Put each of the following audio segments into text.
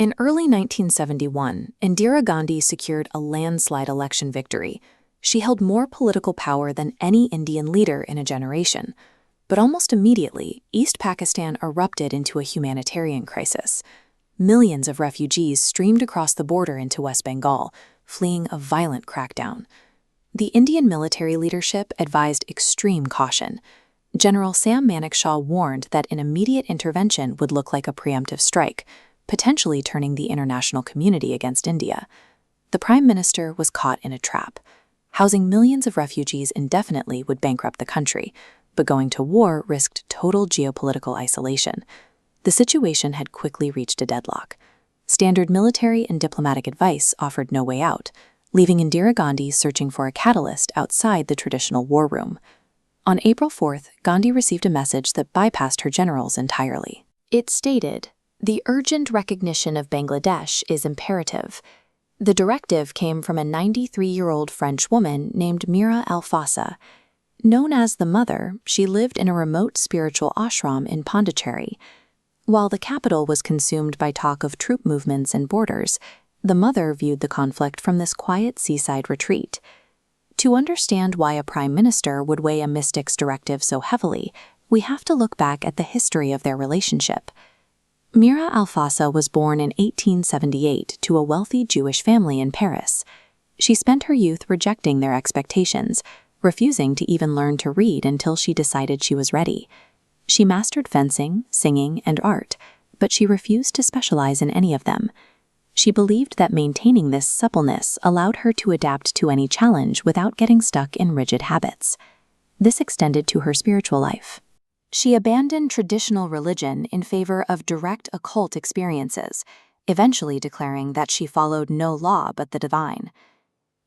In early 1971, Indira Gandhi secured a landslide election victory. She held more political power than any Indian leader in a generation. But almost immediately, East Pakistan erupted into a humanitarian crisis. Millions of refugees streamed across the border into West Bengal, fleeing a violent crackdown. The Indian military leadership advised extreme caution. General Sam Manekshaw warned that an immediate intervention would look like a preemptive strike, potentially turning the international community against India. The Prime Minister was caught in a trap. Housing millions of refugees indefinitely would bankrupt the country, but going to war risked total geopolitical isolation. The situation had quickly reached a deadlock. Standard military and diplomatic advice offered no way out, leaving Indira Gandhi searching for a catalyst outside the traditional war room. On April 4th, Gandhi received a message that bypassed her generals entirely. It stated, "The urgent recognition of Bangladesh is imperative." The directive came from a 93-year-old French woman named Mirra Alfassa. Known as the Mother, she lived in a remote spiritual ashram in Pondicherry. While the capital was consumed by talk of troop movements and borders, the Mother viewed the conflict from this quiet seaside retreat. To understand why a prime minister would weigh a mystic's directive so heavily, we have to look back at the history of their relationship. Mirra Alfassa was born in 1878 to a wealthy Jewish family in Paris. She spent her youth rejecting their expectations, refusing to even learn to read until she decided she was ready. She mastered fencing, singing, and art, but she refused to specialize in any of them. She believed that maintaining this suppleness allowed her to adapt to any challenge without getting stuck in rigid habits. This extended to her spiritual life. She abandoned traditional religion in favor of direct occult experiences, eventually declaring that she followed no law but the divine.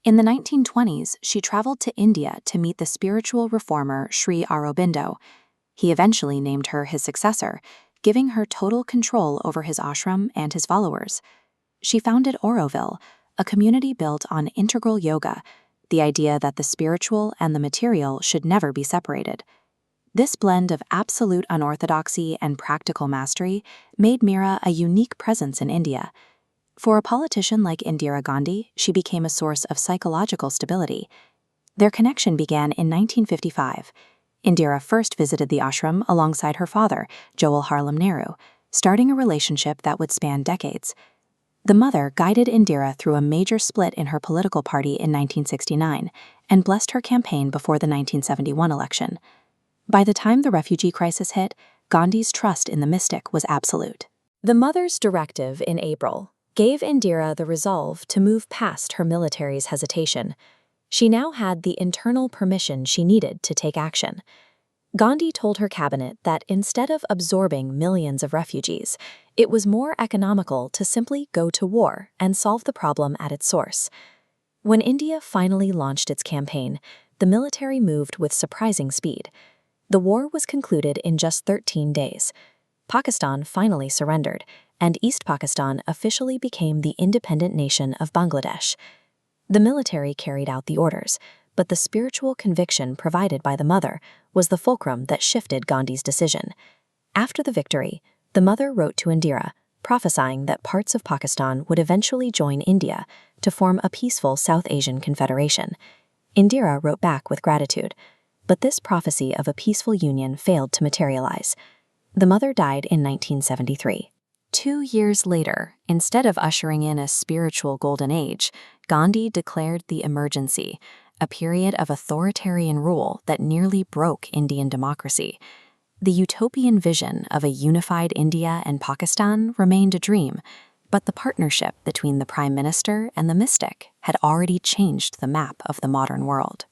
In the 1920s, she traveled to India to meet the spiritual reformer Sri Aurobindo. He eventually named her his successor, giving her total control over his ashram and his followers. She founded Auroville, a community built on integral yoga, the idea that the spiritual and the material should never be separated. This blend of absolute unorthodoxy and practical mastery made Mirra a unique presence in India. For a politician like Indira Gandhi, she became a source of psychological stability. Their connection began in 1955. Indira first visited the ashram alongside her father, Jawaharlal Nehru, starting a relationship that would span decades. The Mother guided Indira through a major split in her political party in 1969 and blessed her campaign before the 1971 election. By the time the refugee crisis hit, Gandhi's trust in the mystic was absolute. The Mother's directive in April gave Indira the resolve to move past her military's hesitation. She now had the internal permission she needed to take action. Gandhi told her cabinet that instead of absorbing millions of refugees, it was more economical to simply go to war and solve the problem at its source. When India finally launched its campaign, the military moved with surprising speed. The war was concluded in just 13 days. Pakistan finally surrendered, and East Pakistan officially became the independent nation of Bangladesh. The military carried out the orders, but the spiritual conviction provided by the Mother was the fulcrum that shifted Gandhi's decision. After the victory, the Mother wrote to Indira, prophesying that parts of Pakistan would eventually join India to form a peaceful South Asian confederation. Indira wrote back with gratitude, but this prophecy of a peaceful union failed to materialize. The Mother died in 1973. 2 years later, instead of ushering in a spiritual golden age, Gandhi declared the emergency, a period of authoritarian rule that nearly broke Indian democracy. The utopian vision of a unified India and Pakistan remained a dream, but the partnership between the Prime Minister and the mystic had already changed the map of the modern world.